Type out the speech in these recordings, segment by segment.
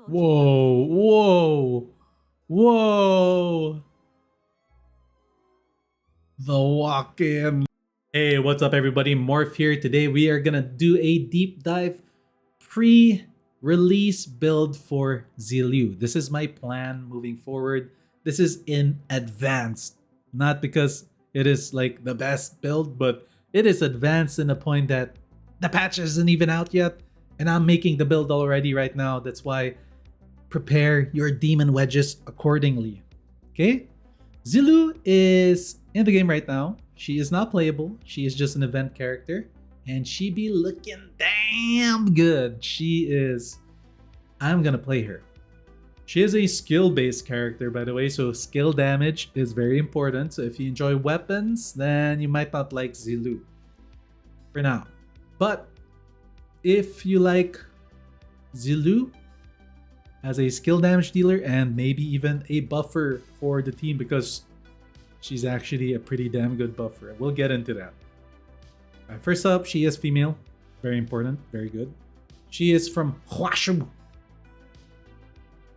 Whoa, whoa, whoa. The walk-in. Hey, what's up everybody? Morph here. Today we are gonna do a deep dive pre-release build for Zhiliu. This is my plan moving forward. This is in advance. Not because it is like the best build, but it is advanced in the point that the patch isn't even out yet. And I'm making the build already right now. That's why prepare your demon wedges accordingly. Okay? Zhiliu is in the game right now. She is not playable. She is just an event character. And she be looking damn good. She is... I'm gonna play her. She is a skill-based character, by the way, so skill damage is very important. So if you enjoy weapons, then you might not like Zhiliu for now. But if you like Zhiliu as a skill damage dealer and maybe even a buffer for the team, because she's actually a pretty damn good buffer. We'll get into that. First up, she is female. Very important. Very good. She is from Huashu.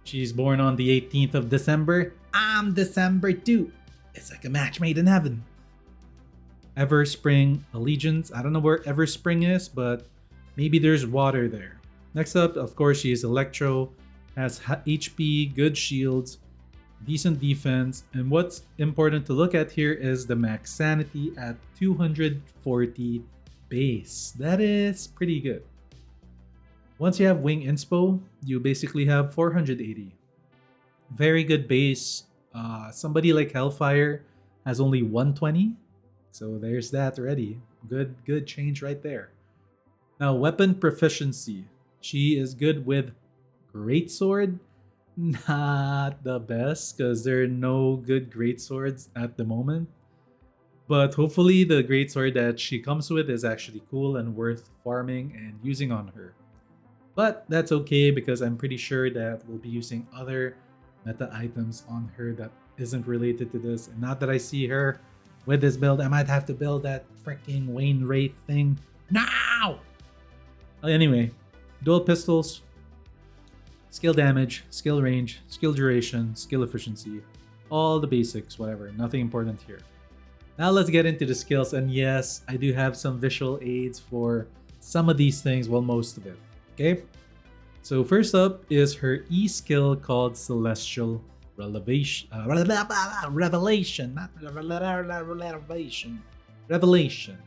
She's born on the 18th of December. I'm December too. It's like a match made in heaven. Everspring Allegiance. I don't know where Everspring is, but maybe there's water there. Next up, of course, she is electro. Has HP, good shields, decent defense, and what's important to look at here is the max sanity at 240 base. That is pretty good. Once you have wing inspo, you basically have 480. Very good base. Somebody like Hellfire has only 120, so there's that already. Good change right there. Now, weapon proficiency. She is good with greatsword. Not the best because there are no good greatswords at the moment. But hopefully the greatsword that she comes with is actually cool and worth farming and using on her. But that's okay because I'm pretty sure that we'll be using other meta items on her that isn't related to this. And not that I see her with this build, I might have to build that freaking Wayne Wraith thing now! Anyway, dual pistols. Skill damage, skill range, skill duration, skill efficiency. All the basics, whatever. Nothing important here. Now let's get into the skills. And yes, I do have some visual aids for some of these things, well, most of it. Okay? So first up is her E skill called Celestial Revelation. Revelation.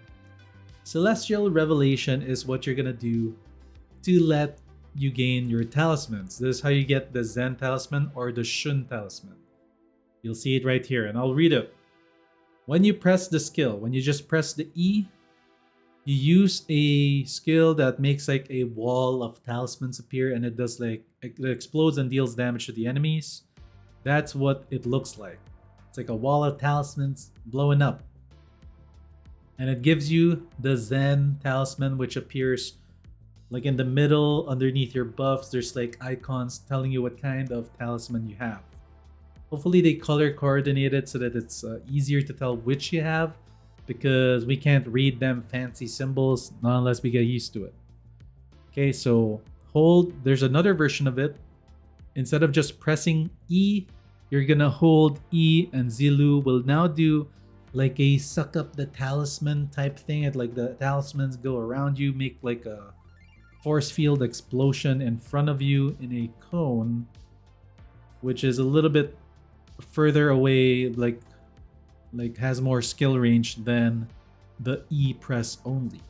Celestial Revelation is what you're gonna do to let you gain your talismans. This is how you get the Zen talisman or the Shun talisman. You'll see it right here, and I'll read it. When you press the skill, when you just press the E, you use a skill that makes like a wall of talismans appear, and it does like, it explodes and deals damage to the enemies. That's what it looks like. It's like a wall of talismans blowing up. And it gives you the Zen talisman, which appears like in the middle, underneath your buffs, there's like icons telling you what kind of talisman you have. Hopefully they color coordinate it so that it's easier to tell which you have, because we can't read them fancy symbols, not unless we get used to it. Okay, so hold, there's another version of it. Instead of just pressing E, you're gonna hold E, and Zhiliu will now do like a suck up the talisman type thing. And like the talismans go around you, make like a force field explosion in front of you in a cone, which is a little bit further away, like has more skill range than the E press only.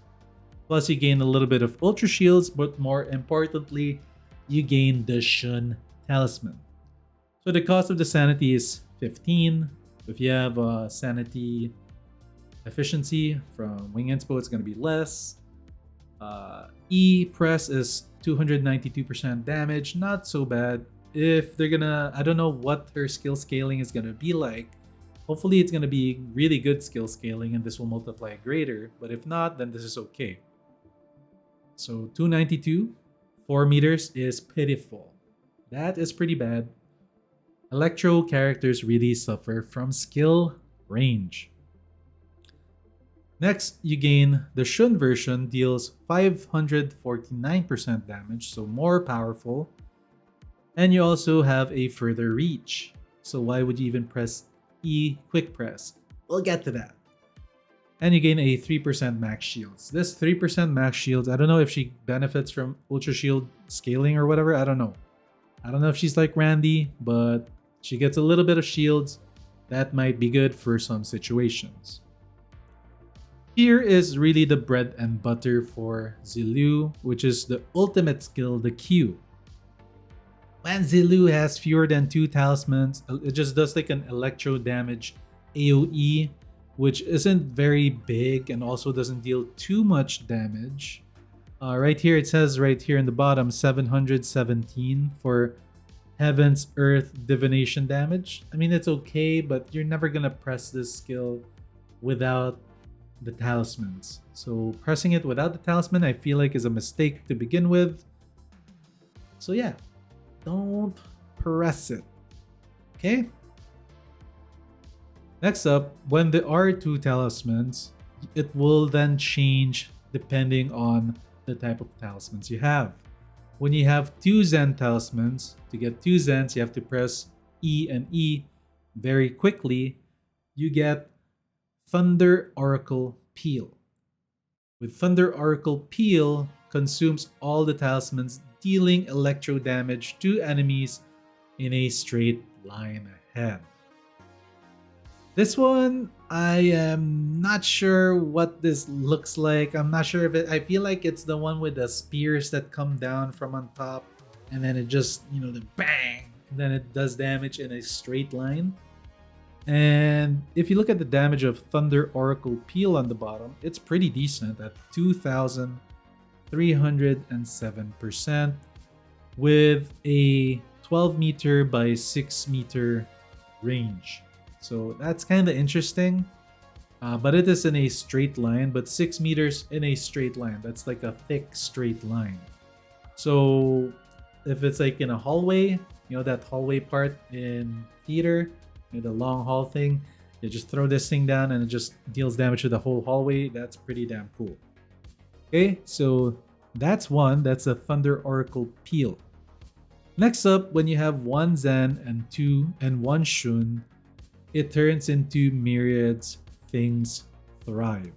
Plus you gain a little bit of ultra shields, but more importantly, you gain the Shun talisman. So the cost of the sanity is 15. If you have a sanity efficiency from wing inspo, it's going to be less. E press is 292% damage, not so bad. If they're gonna, I don't know what her skill scaling is gonna be like. Hopefully it's gonna be really good skill scaling and this will multiply greater, but if not, then this is okay. So 292, 4 meters is pitiful. That is pretty bad. Electro characters really suffer from skill range. Next, you gain the Shun version, deals 549% damage, so more powerful. And you also have a further reach. So why would you even press E quick press? We'll get to that. And you gain a 3% max shields. This 3% max shields, I don't know if she benefits from Ultra Shield scaling or whatever, I don't know. I don't know if she's like Randy, but she gets a little bit of shields. That might be good for some situations. Here is really the bread and butter for Zhiliu, which is the ultimate skill, the Q. When Zhiliu has fewer than 2 talismans, it just does like an electro damage AoE, which isn't very big and also doesn't deal too much damage. Right here, it says right here in the bottom, 717 for Heaven's Earth Divination damage. I mean, it's okay, but you're never gonna press this skill without the talismans. So pressing it without the talisman, I feel like is a mistake to begin with. So yeah, don't press it. Okay? Next up, when there are 2 talismans, it will then change depending on the type of talismans you have. When you have 2 Zen talismans, to get 2 Zens, you have to press E and E very quickly. You get Thunder Oracle Peel. With Thunder Oracle Peel, consumes all the talismans, dealing electro damage to enemies in a straight line ahead. This one, I am not sure what this looks like. I'm not sure if it, I feel like it's the one with the spears that come down from on top and then it just, the bang, and then it does damage in a straight line. And if you look at the damage of Thunder Oracle Peel on the bottom, it's pretty decent at 2,307% with a 12 meter by 6 meter range. So that's kind of interesting, but it is in a straight line, but 6 meters in a straight line. That's like a thick straight line. So if it's like in a hallway, that hallway part in theater, the long hall thing, you just throw this thing down and it just deals damage to the whole hallway. That's pretty damn cool. Okay, so that's one. That's a Thunder Oracle Peel. Next up, when you have 1 Zen and 2 and 1 Shun, it turns into Myriad's Things Thrive.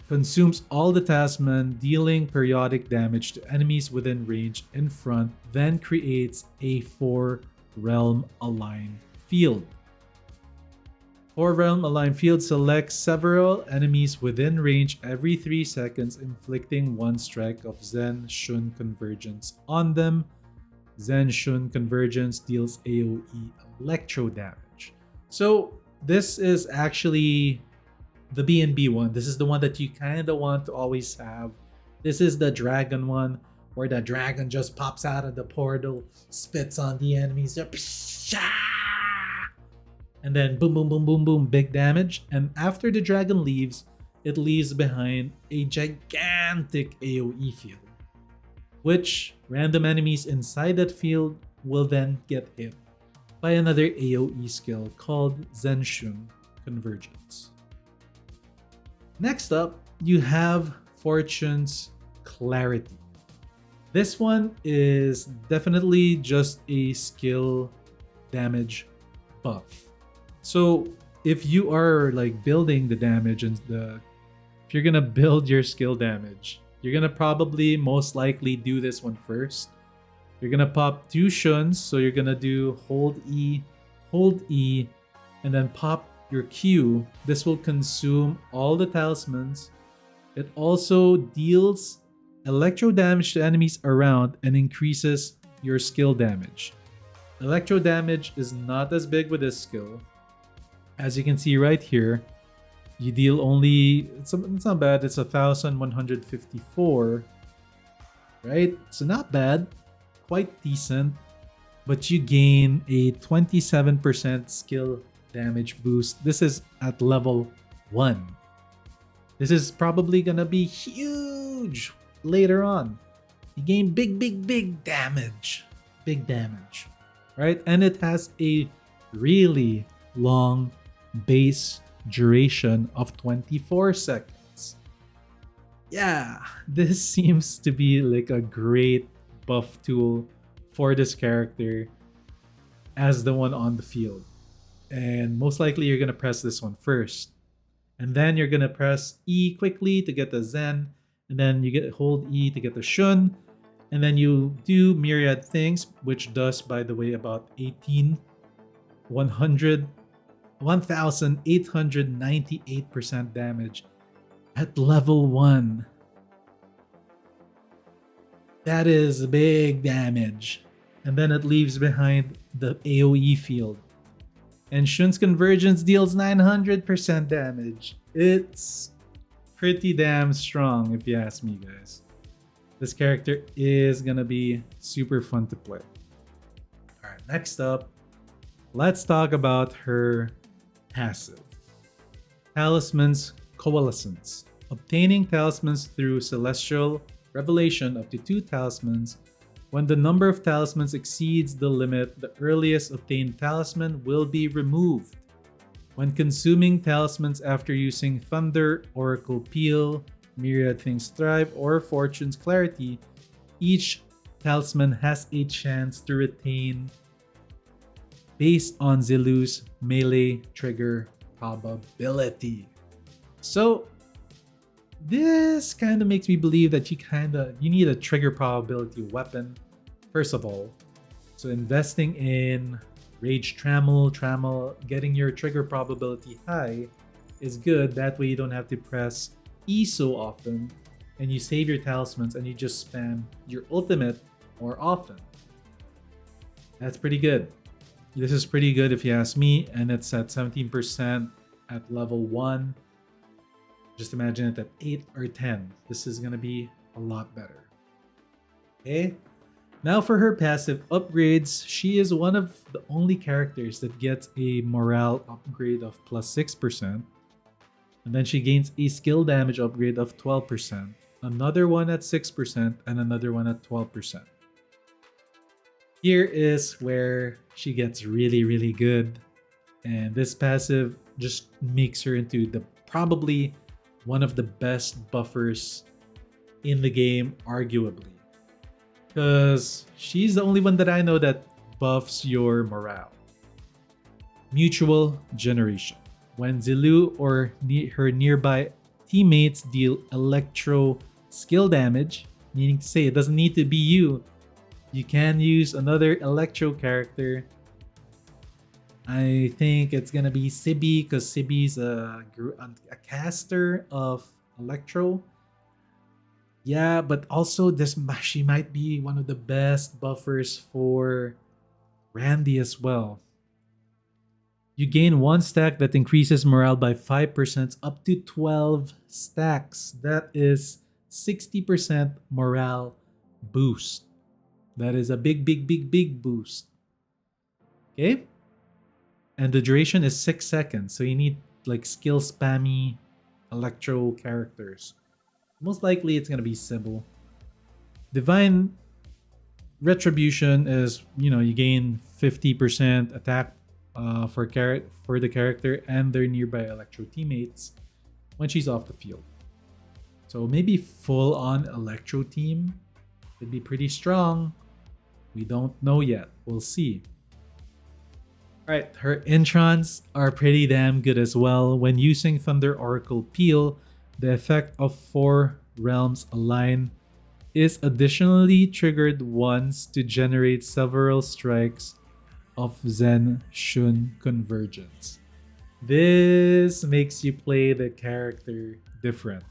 Consumes all the talisman, dealing periodic damage to enemies within range in front, then creates a 4 realm aligned field. 4 realm aligned field selects several enemies within range every 3 seconds, inflicting 1 strike of Zen Shun Convergence on them. Zen Shun Convergence deals AoE electro damage. So this is actually the B&B one. This is the one that you kind of want to always have. This is the dragon one, where the dragon just pops out of the portal, spits on the enemies, and then boom, boom, boom, boom, boom, big damage. And after the dragon leaves, it leaves behind a gigantic AoE field, which random enemies inside that field will then get hit by another AoE skill called Zen Shun Convergence. Next up, you have Fortune's Clarity. This one is definitely just a skill damage buff. So if you are like building the damage and if you're gonna build your skill damage, you're gonna probably most likely do this one first. You're gonna pop 2 Shuns, so you're gonna do hold E, and then pop your Q. This will consume all the talismans. It also deals electro damage to enemies around and increases your skill damage. Electro damage is not as big with this skill. As you can see right here, you deal only, it's not bad, it's 1,154, right? So not bad, quite decent, but you gain a 27% skill damage boost. This is at level 1. This is probably gonna be huge later on. You gain big damage. Big damage, right? And it has a really long base duration of 24 seconds. Yeah, this seems to be like a great buff tool for this character as the one on the field. And most likely you're going to press this one first. And then you're going to press E quickly to get the Zen. And then you hold E to get the Shun. And then you do myriad things, which does, by the way, about 1,898% damage at level 1. That is big damage. And then it leaves behind the AoE field. And Shun's Convergence deals 900% damage. It's pretty damn strong if you ask me, guys. This character is gonna be super fun to play. Alright, next up, let's talk about her passive. Talisman's Coalescence. Obtaining talismans through Celestial Revelation up to 2 talismans. When the number of talismans exceeds the limit, the earliest obtained talisman will be removed. When consuming talismans after using Thunder, Oracle Peel, Myriad Things Thrive, or Fortune's Clarity, each talisman has a chance to retain based on Zhiliu's melee trigger probability. So this kind of makes me believe that you need a trigger probability weapon, first of all. So investing in Rage Trammel, getting your trigger probability high is good. That way you don't have to press E so often, and you save your talismans and you just spam your ultimate more often. That's pretty good. This is pretty good if you ask me, and it's at 17% at level 1. Just imagine it at 8 or 10. This is gonna be a lot better. Okay? Now for her passive upgrades, she is one of the only characters that gets a morale upgrade of plus 6%. And then she gains a skill damage upgrade of 12%. Another one at 6% and another one at 12%. Here is where she gets really, really good. And this passive just makes her into probably one of the best buffers in the game, arguably. Because she's the only one that I know that buffs your morale. Mutual Generation. When Zhiliu or her nearby teammates deal electro skill damage, meaning to say it doesn't need to be you, you can use another electro character. I think it's gonna be Sibi, because Sibi's a caster of electro. Yeah, but also she might be one of the best buffers for Randy as well. You gain 1 stack that increases morale by 5% up to 12 stacks. That is 60% morale boost. That is a big boost. Okay? And the duration is 6 seconds. So you need like skill spammy electro characters. Most likely it's going to be Sybil. Divine Retribution is, you gain 50% attack for the character and their nearby electro teammates when she's off the field. So maybe full on electro team could be pretty strong. We don't know yet. We'll see. Alright, her Introns are pretty damn good as well. When using Thunder Oracle Peel, the effect of 4 realms align is additionally triggered once to generate several strikes of Zen Shun Convergence. This makes you play the character different.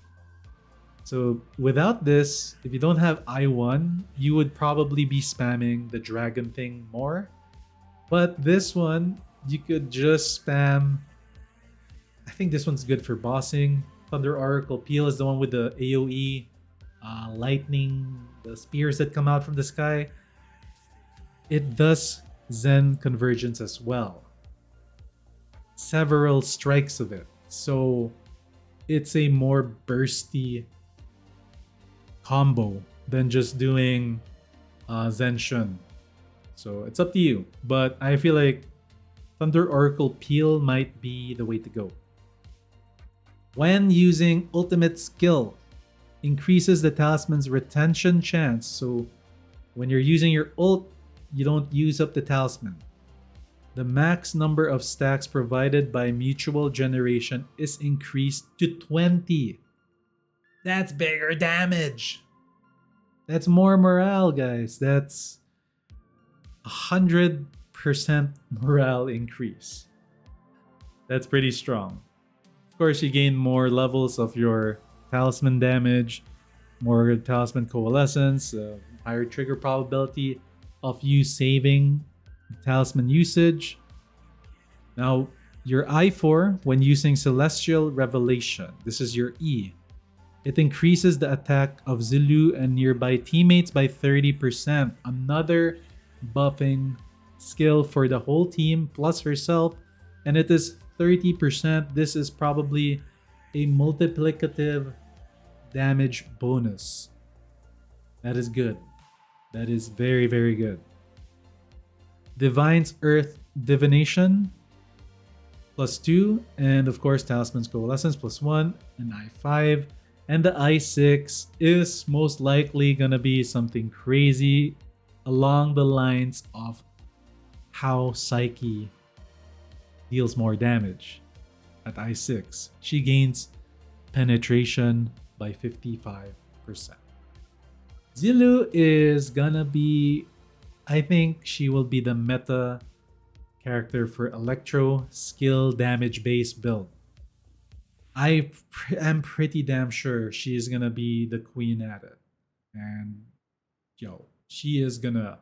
So without this, if you don't have I1, you would probably be spamming the dragon thing more. But this one, you could just spam. I think this one's good for bossing. Thunder Oracle Peel is the one with the AoE, lightning, the spears that come out from the sky. It does Zen Convergence as well. Several strikes of it. So it's a more bursty combo than just doing Zen Shun. So it's up to you. But I feel like Thunder Oracle Peel might be the way to go. When using ultimate skill, increases the talisman's retention chance. So when you're using your ult, you don't use up the talisman. The max number of stacks provided by mutual generation is increased to 20. That's bigger damage. That's more morale, guys. That's 100% morale increase. That's pretty strong. Of course, you gain more levels of your talisman damage, more talisman coalescence, higher trigger probability of you saving talisman usage. Now, your I4, when using Celestial Revelation, this is your E. It increases the attack of Zhiliu and nearby teammates by 30%. Another buffing skill for the whole team plus herself, and it is 30%. This is probably a multiplicative damage bonus. That is good. That is very, very good. Divine's Earth Divination +2, and of course Talisman's Coalescence +1, and I5. And the I6 is most likely gonna be something crazy along the lines of how Psyche deals more damage. At I6, she gains penetration by 55%. Zhiliu is gonna be, I think she will be the meta character for electro skill damage based build. I am pretty damn sure she is gonna be the queen at it. And she is gonna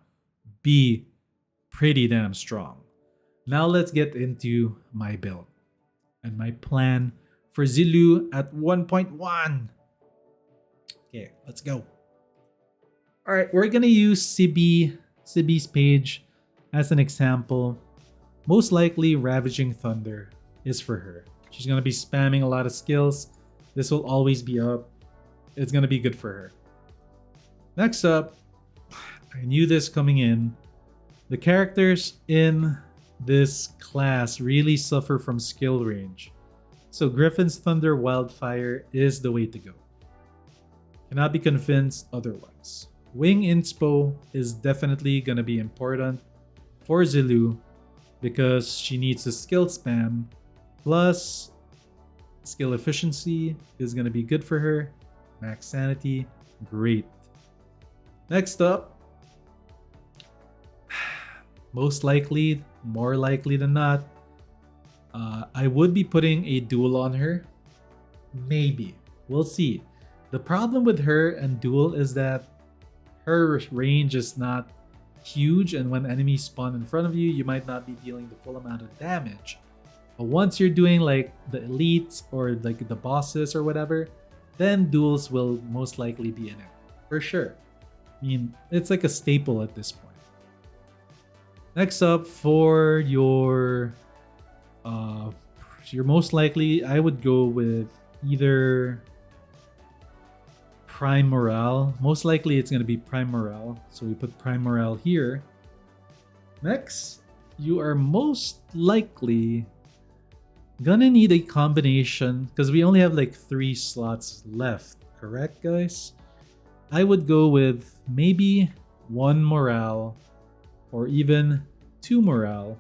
be pretty damn strong. Now let's get into my build and my plan for Zhiliu at 1.1. Okay, let's go. Alright, we're gonna use Sibi's page as an example. Most likely Ravaging Thunder is for her. She's gonna be spamming a lot of skills. This will always be up. It's gonna be good for her. Next up, I knew this coming in. The characters in this class really suffer from skill range. So Griffin's Thunder Wildfire is the way to go. Cannot be convinced otherwise. Wing Inspo is definitely gonna be important for Zhiliu because she needs a skill spam. Plus, skill efficiency is going to be good for her. Max sanity, great. Next up, most likely, more likely than not, I would be putting a duel on her. Maybe. We'll see. The problem with her and duel is that her range is not huge, and when enemies spawn in front of you, you might not be dealing the full amount of damage. But once you're doing like the elites or like the bosses or whatever, then duels will most likely be in it. For sure. I mean, it's like a staple at this point. Next up, for your most likely, I would go with either Prime Morale. Most likely it's going to be Prime Morale. So we put Prime Morale here. Next, you are most likely gonna need a combination because we only have like 3 slots left, correct guys? I would go with maybe 1 morale or even 2 morale.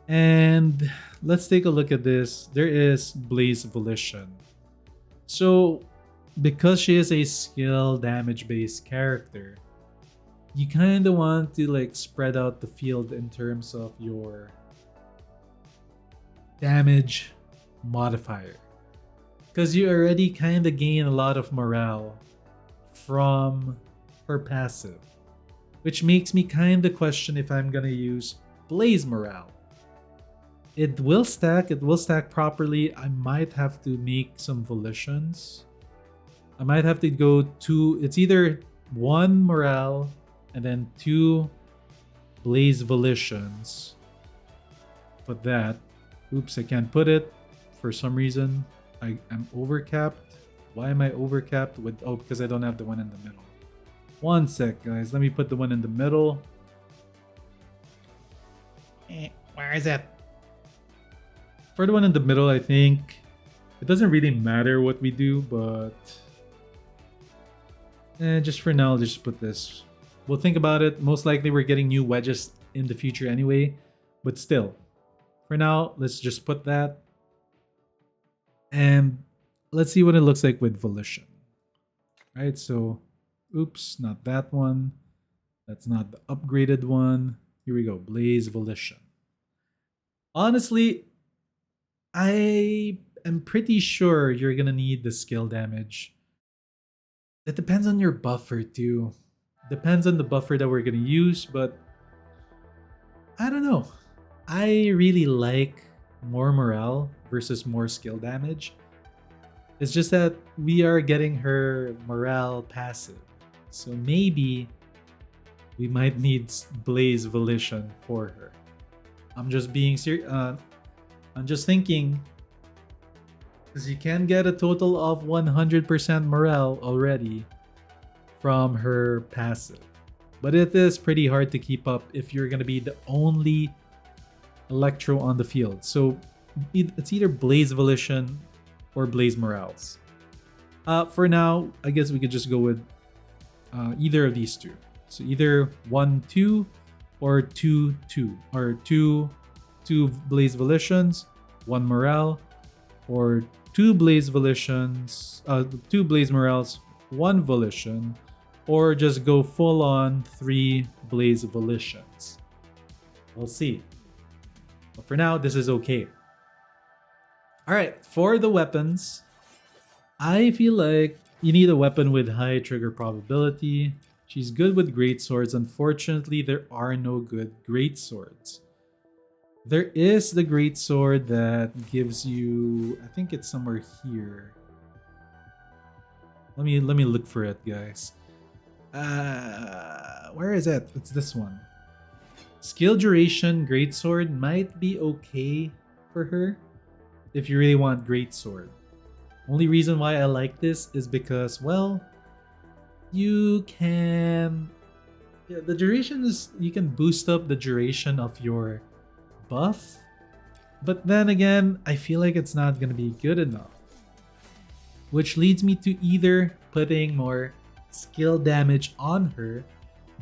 And let's take a look at this. There is Blaze Volition. So because she is a skill damage based character, you kind of want to like spread out the field in terms of your damage modifier, because you already kind of gain a lot of morale from her passive, which makes me kind of question if I'm gonna use Blaze Morale. It will stack properly. I might have to make some volitions. I might have to go to, it's either 1 morale and then 2 Blaze Volitions. Put that. Oops, I can't put it. For some reason, I am overcapped. Why am I overcapped? Because I don't have the one in the middle. One sec, guys. Let me put the one in the middle. Where is it? For the one in the middle, I think It doesn't really matter what we do, but just for now, I'll just put this. We'll think about it. Most likely we're getting new wedges in the future anyway, but still, for now, let's just put that. And let's see what it looks like with Volition. Right, so, oops, not that one. That's not the upgraded one. Here we go, Blaze Volition. Honestly, I am pretty sure you're gonna need the skill damage. It depends on your buffer too. Depends on the buffer that we're gonna use, but I don't know. I really like more morale versus more skill damage. It's just that we are getting her morale passive. So maybe we might need Blaze Volition for her. I'm just being serious. I'm just thinking, because you can get a total of 100% morale already from her passive. But it is pretty hard to keep up if you're going to be the only electro on the field. So it's either Blaze Volition or Blaze Morales. For now, I guess we could just go with either of these two. So either 1-2 or 2-2, or two Blaze Volitions, 1 Morale, or 2 Blaze Volitions, 2 Blaze Morales, 1 Volition, or just go full on 3 Blaze Volitions. We'll see. But for now, this is okay. Alright, for the weapons, I feel like you need a weapon with high trigger probability. She's good with great swords. Unfortunately, there are no good great swords. There is the great sword that gives you, I think it's somewhere here. Let me look for it, guys. Where is it? It's this one. Skill duration great sword might be okay for her if you really want great sword. Only reason why I like this is because, well, you can, the duration is, you can boost up the duration of your buff, but then again, I feel like it's not gonna be good enough, which leads me to either putting more skill damage on her.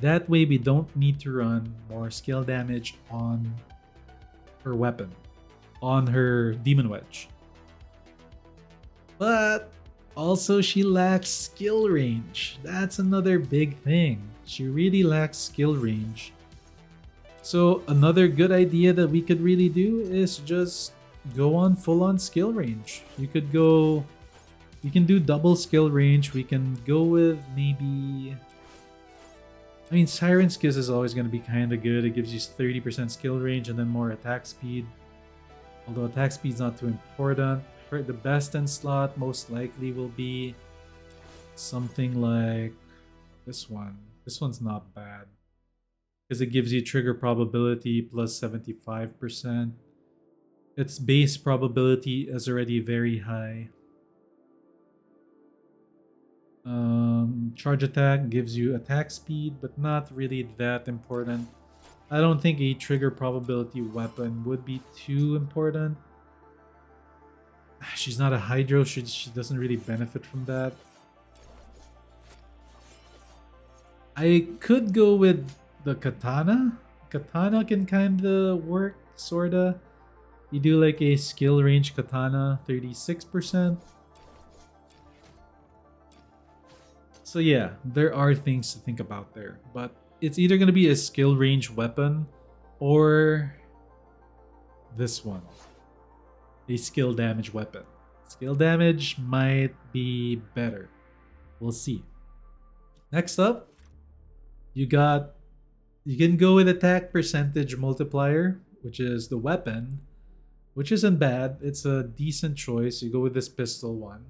That way we don't need to run more skill damage on her weapon, on her Demon Wedge. But also she lacks skill range. That's another big thing. She really lacks skill range. So another good idea that we could really do is just go on full on skill range. You could go, you can do double skill range. We can go with maybe, I mean, Siren's Kiss is always going to be kind of good. It gives you 30% skill range and then more attack speed. Although attack speed's not too important. For the best in slot most likely will be something like this one. This one's not bad, because it gives you trigger probability plus 75%. Its base probability is already very high. Charge attack gives you attack speed, but not really that important. I don't think a trigger probability weapon would be too important. She's not a Hydro, she doesn't really benefit from that. I could go with the Katana. Katana can kinda work, sorta. You do like a skill range Katana, 36%. So yeah, there are things to think about there. But it's either going to be a skill range weapon or this one. A skill damage weapon. Skill damage might be better. We'll see. Next up, you can go with attack percentage multiplier, which is the weapon, which isn't bad. It's a decent choice. You go with this pistol one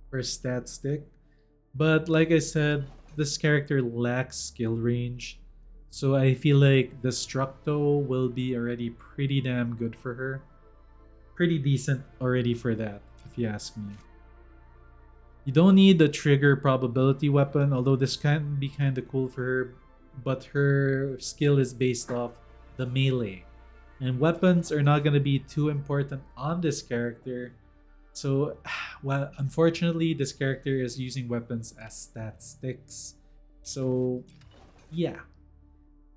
for a stat stick. But like I said, this character lacks skill range. So I feel like Destructo will be already pretty damn good for her. Pretty decent already for that, if you ask me. You don't need the trigger probability weapon, although this can be kind of cool for her. But her skill is based off the melee. And weapons are not going to be too important on this character So, well, unfortunately, this character is using weapons as stat sticks. So, yeah.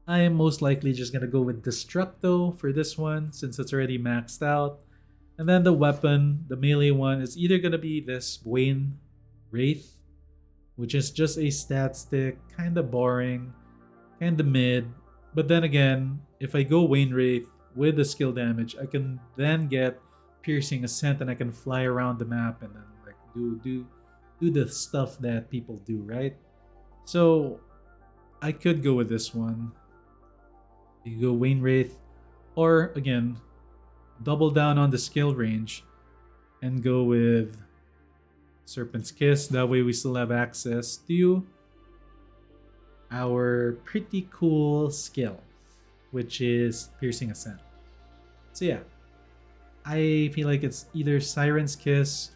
I am most likely just gonna go with Destructo for this one since it's already maxed out. And then the weapon, the melee one, is either gonna be this Wayne Wraith, which is just a stat stick, kinda boring, kinda mid. But then again, if I go Wayne Wraith with the skill damage, I can then get Piercing Ascent and I can fly around the map and then like do the stuff that people do, right? So I could go with this one. You go Wayne Wraith, or again, double down on the skill range and go with Serpent's Kiss. That way we still have access to our pretty cool skill, which is Piercing Ascent. So yeah, I feel like it's either Siren's Kiss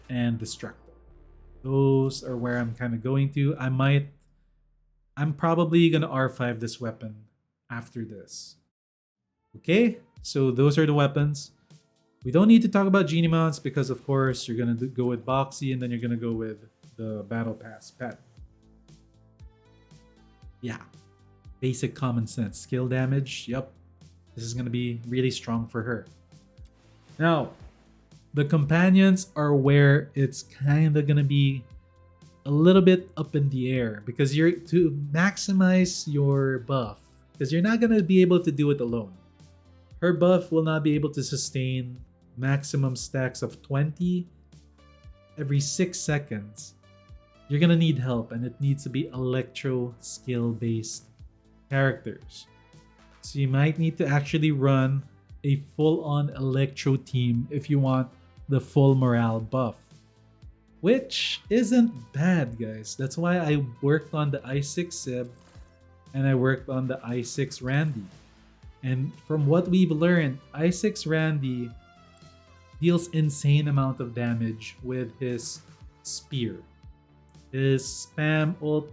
and Destructo. Those are where I'm kind of going to. I'm probably gonna R5 this weapon after this. Okay, so those are the weapons. We don't need to talk about genie mounts because of course you're gonna go with Boxy and then you're gonna go with the Battle Pass pet. Yeah, basic common sense. Skill damage, yep. This is gonna be really strong for her. Now, the companions are where it's kind of gonna be a little bit up in the air because you're to maximize your buff because you're not gonna be able to do it alone. Her buff will not be able to sustain maximum stacks of 20 every 6 seconds. You're gonna need help, and it needs to be electro skill based characters. So you might need to actually run a full-on electro team if you want the full morale buff, which isn't bad, guys. That's why I worked on the i6 Sib and I worked on the i6 Randy. And from what we've learned, i6 Randy deals insane amount of damage with his spear. His spam ult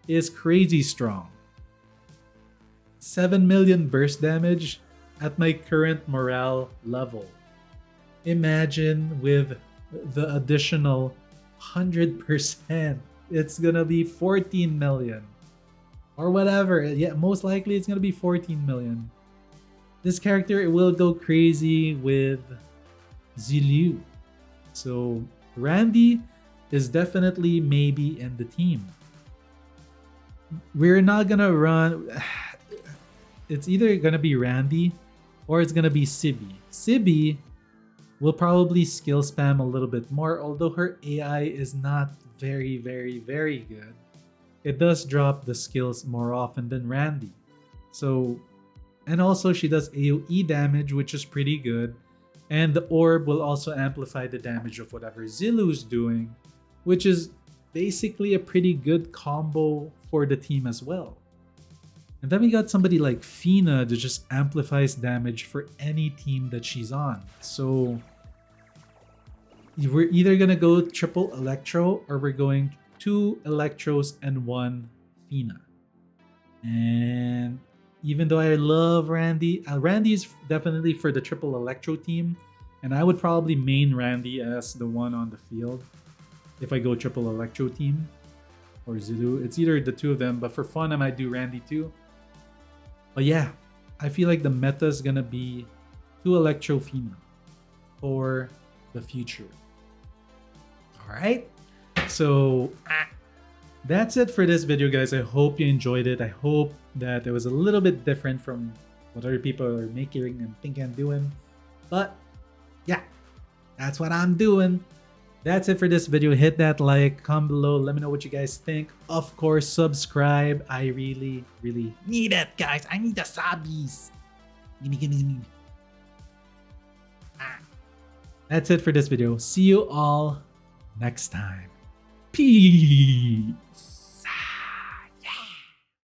is crazy strong. 7 million burst damage at my current morale level. Imagine with the additional 100%, it's gonna be 14 million. Or whatever. Yeah, most likely it's gonna be 14 million. This character, it will go crazy with Zhiliu. So Randy is definitely maybe in the team. We're not gonna run. It's either gonna be Randy or it's gonna be Sibi. Sibi will probably skill spam a little bit more, although her AI is not very, very, very good. It does drop the skills more often than Randy. So, and also she does AoE damage, which is pretty good. And the orb will also amplify the damage of whatever Zhilu's doing, which is basically a pretty good combo for the team as well. And then we got somebody like Fina that just amplifies damage for any team that she's on. So we're either gonna go triple Electro or we're going 2 Electros and 1 Fina. And even though I love Randy, Randy is definitely for the triple Electro team. And I would probably main Randy as the one on the field if I go triple Electro team or Zhiliu. It's either the two of them, but for fun I might do Randy too. But yeah, I feel like the meta is gonna be 2 Electro Fina for the future. Alright, so that's it for this video, guys. I hope you enjoyed it. I hope that it was a little bit different from what other people are making and thinking and doing. But yeah, that's what I'm doing. That's it for this video. Hit that like, comment below, let me know what you guys think. Of course, subscribe. I really, really need it, guys. I need the subbies. Gimme. That's it for this video. See you all next time. Peace.